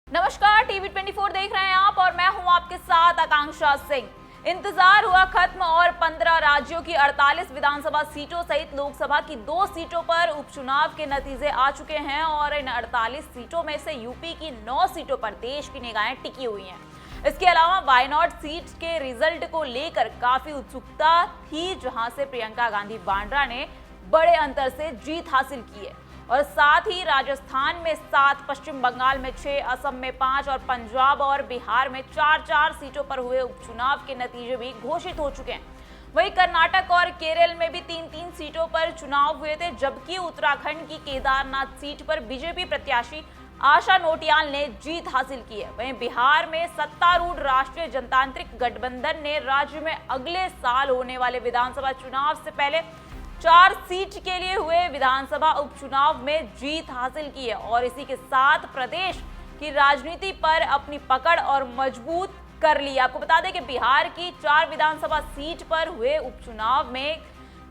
नमस्कार, टीवी 24 देख रहे हैं आप और मैं हूं आपके साथ आकांक्षा सिंह। इंतजार हुआ खत्म और 15 राज्यों की 48 विधानसभा सीटों सहित लोकसभा की 2 सीटों पर उपचुनाव के नतीजे आ चुके हैं और इन 48 सीटों में से यूपी की 9 सीटों पर देश की निगाहें टिकी हुई हैं। इसके अलावा वायनाड सीट के रिजल्ट को लेकर काफी उत्सुकता थी, जहां से प्रियंका गांधी वाड्रा ने बड़े अंतर से जीत हासिल की है और साथ ही राजस्थान में 7, पश्चिम बंगाल में 6, असम में 5 और पंजाब और बिहार में 4 सीटों पर हुए उपचुनाव के नतीजे भी घोषित हो चुके हैं। वहीं कर्नाटक और केरल में भी 3 सीटों पर चुनाव हुए थे, जबकि उत्तराखंड की केदारनाथ सीट पर बीजेपी प्रत्याशी आशा नोटियाल ने जीत हासिल की है। वहीं बिहार में सत्तारूढ़ राष्ट्रीय जनतांत्रिक गठबंधन ने राज्य में अगले साल होने वाले विधानसभा चुनाव से पहले 4 सीट के लिए हुए विधानसभा उपचुनाव में जीत हासिल की है और इसी के साथ प्रदेश की राजनीति पर अपनी पकड़ और मजबूत कर ली। आपको बता दें कि बिहार की 4 विधानसभा सीट पर हुए उपचुनाव में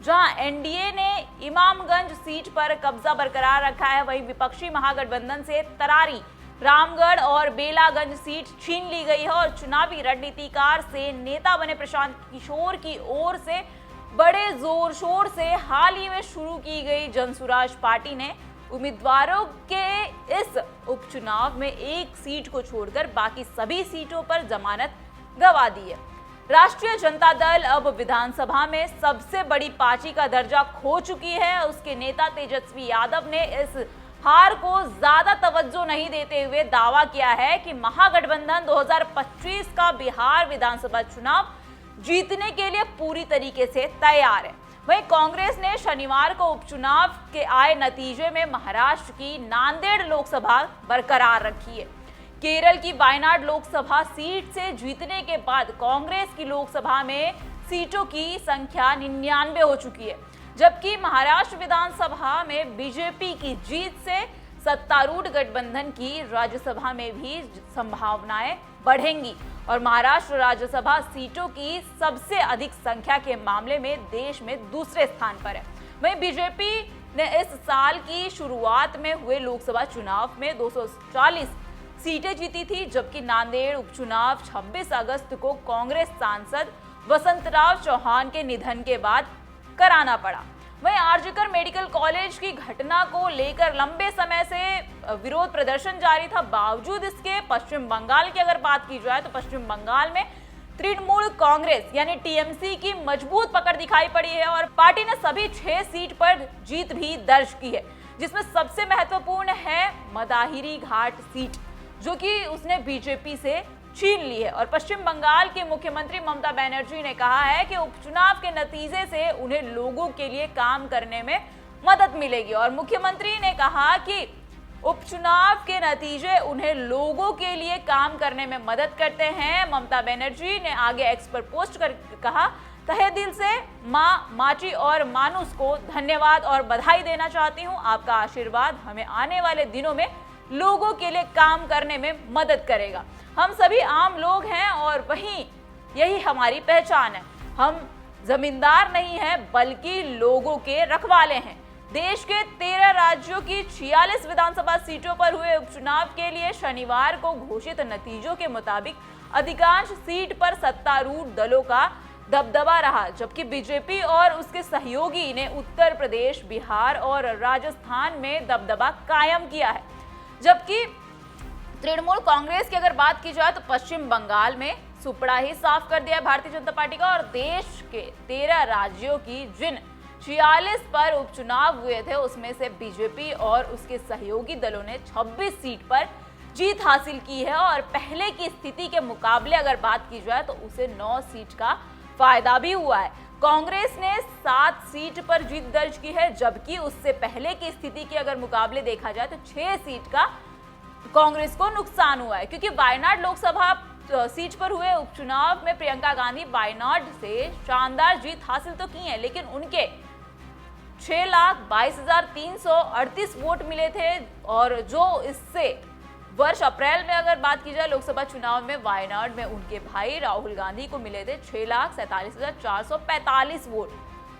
जहां एनडीए ने इमामगंज सीट पर कब्जा बरकरार रखा है, वहीं विपक्षी महागठबंधन से तरारी, रामगढ़ और बेलागंज सीट छीन ली गई है और चुनावी रणनीतिकार से नेता बने प्रशांत किशोर की ओर से बड़े जोर शोर से हाल ही में शुरू की गई जनसुराज पार्टी ने उम्मीदवारों के इस उपचुनाव में 1 सीट को छोड़कर बाकी सभी सीटों पर जमानत गंवा दी है। राष्ट्रीय जनता दल अब विधानसभा में सबसे बड़ी पार्टी का दर्जा खो चुकी है। उसके नेता तेजस्वी यादव ने इस हार को ज्यादा तवज्जो नहीं देते हुए दावा किया है कि महागठबंधन 2025 का बिहार विधानसभा चुनाव जीतने के लिए पूरी तरीके से तैयार है। वहीं कांग्रेस ने शनिवार को उपचुनाव के आए नतीजे में महाराष्ट्र की नांदेड़ लोकसभा बरकरार रखी है। केरल की वायनाड लोकसभा सीट से जीतने के बाद कांग्रेस की लोकसभा में सीटों की संख्या 99 हो चुकी है, जबकि महाराष्ट्र विधानसभा में बीजेपी की जीत से सत्तारूढ़ गठबंधन की राज्यसभा में भी संभावनाएं बढ़ेंगी और महाराष्ट्र राज्यसभा सीटों की सबसे अधिक संख्या के मामले में देश में दूसरे स्थान पर है। वहीं बीजेपी ने इस साल की शुरुआत में हुए लोकसभा चुनाव में 240 सीटें जीती थी, जबकि नांदेड़ उपचुनाव 26 अगस्त को कांग्रेस सांसद वसंतराव चौहान के निधन के बाद कराना पड़ा। वहीं आरजीकर मेडिकल कॉलेज की घटना को लेकर लंबे समय से विरोध प्रदर्शन जारी था। बावजूद इसके पश्चिम बंगाल की अगर बात की जाए तो पश्चिम बंगाल में तृणमूल कांग्रेस यानी टीएमसी की मजबूत पकड़ दिखाई पड़ी है और पार्टी ने सभी 6 सीट पर जीत भी दर्ज की है, जिसमें सबसे महत्वपूर्ण है मदाहिरी घाट सीट, जो कि उसने बीजेपी से छीन ली है। और पश्चिम बंगाल के मुख्यमंत्री ममता बनर्जी ने कहा है कि उपचुनाव के नतीजे से उन्हें लोगों के लिए काम करने में मदद मिलेगी और मुख्यमंत्री ने कहा कि उपचुनाव के नतीजे उन्हें लोगों के लिए काम करने में मदद करते हैं। ममता बनर्जी ने आगे एक्स पर पोस्ट कर कहा, तहे दिल से माँ, माची और मानुस को धन्यवाद और बधाई देना चाहती हूँ। आपका आशीर्वाद हमें आने वाले दिनों में लोगों के लिए काम करने में मदद करेगा। हम सभी आम लोग हैं और वहीं यही हमारी पहचान है। हम जमींदार नहीं हैं बल्कि लोगों के रखवाले हैं। देश के 13 राज्यों की 46 विधानसभा सीटों पर हुए उपचुनाव के लिए शनिवार को घोषित नतीजों के मुताबिक अधिकांश सीट पर सत्तारूढ़ दलों का दबदबा रहा, जबकि बीजेपी और उसके सहयोगी ने उत्तर प्रदेश, बिहार और राजस्थान में दबदबा कायम किया है। जबकि तृणमूल कांग्रेस की अगर बात की जाए तो पश्चिम बंगाल में सुपड़ा ही साफ कर दिया है भारतीय जनता पार्टी का और देश के 13 राज्यों की जिन 46 पर उपचुनाव हुए थे उसमें से बीजेपी और उसके सहयोगी दलों ने 26 सीट पर जीत हासिल की है और पहले की स्थिति के मुकाबले अगर बात की जाए तो उसे 9 सीट का फायदा भी हुआ है। कांग्रेस ने 7 सीट पर जीत दर्ज की है, जबकि उससे पहले की स्थिति के अगर मुकाबले देखा जाए तो 6 सीट का कांग्रेस को नुकसान हुआ है, क्योंकि वायनाड लोकसभा सीट पर हुए उपचुनाव में प्रियंका गांधी वायनाड से शानदार जीत हासिल तो की है, लेकिन उनके 6,22,338 वोट मिले थे और जो इससे वर्ष अप्रैल में अगर बात की जाए लोकसभा चुनाव में वायनाड में उनके भाई राहुल गांधी को मिले थे 6,47,445 वोट,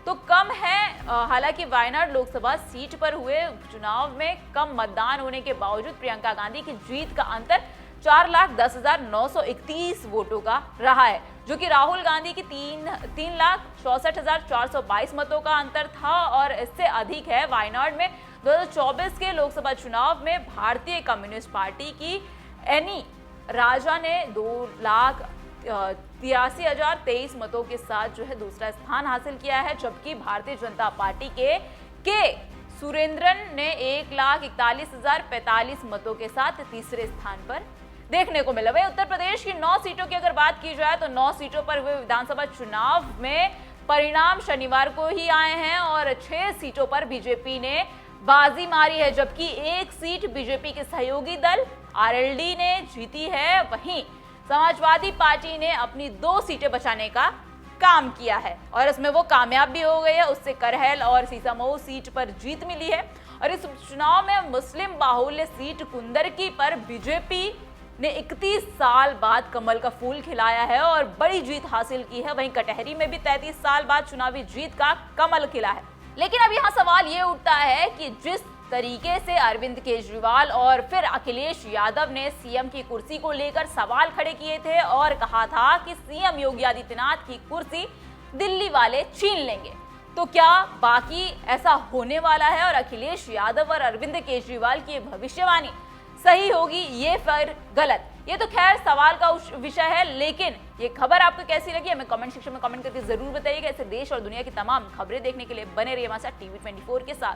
तो कम है। हालांकि वायनाड लोकसभा सीट पर हुए चुनाव में कम मतदान होने के बावजूद प्रियंका गांधी की जीत का अंतर 4,10,931 वोटों का रहा है, जो कि राहुल गांधी की 3,64,422 मतों का अंतर था और इससे अधिक है वायनाड में 2024 के लोकसभा चुनाव में भारतीय कम्युनिस्ट पार्टी की एनी राजा ने 2,83,023 मतों के साथ जो है दूसरा स्थान हासिल किया है, जबकि भारतीय जनता पार्टी के सुरेंद्रन ने 1,41,045 मतों के साथ तीसरे स्थान पर देखने को मिला। वही उत्तर प्रदेश की 9 सीटों की अगर बात की जाए तो 9 सीटों पर हुए विधानसभा चुनाव में परिणाम शनिवार को ही आए हैं और 6 सीटों पर बीजेपी ने बाजी मारी है, जबकि एक सीट बीजेपी के सहयोगी दल आरएलडी ने जीती है। वहीं समाजवादी पार्टी ने अपनी 2 सीटें बचाने का काम किया है और इसमें वो कामयाब भी हो गई है। उससे करहल और सीसामऊ सीट पर जीत मिली है और इस चुनाव में मुस्लिम बाहुल्य सीट कुंदरकी पर बीजेपी ने 31 साल बाद कमल का फूल खिलाया है और बड़ी जीत हासिल की है। वहीं कटहरी में भी 33 साल बाद चुनावी जीत का कमल खिला है। लेकिन अब यहाँ सवाल ये उठता है कि जिस तरीके से अरविंद केजरीवाल और फिर अखिलेश यादव ने सीएम की कुर्सी को लेकर सवाल खड़े किए थे और कहा था कि सीएम योगी आदित्यनाथ की कुर्सी दिल्ली वाले छीन लेंगे, तो क्या बाकी ऐसा होने वाला है और अखिलेश यादव और अरविंद केजरीवाल की भविष्यवाणी सही होगी ये फिर गलत? ये तो खैर सवाल का विषय है, लेकिन ये खबर आपको कैसी लगी हमें कमेंट सेक्शन में कमेंट करके जरूर बताइएगा। ऐसे देश और दुनिया की तमाम खबरें देखने के लिए बने रहिए हमारे साथ टीवी 24 के साथ।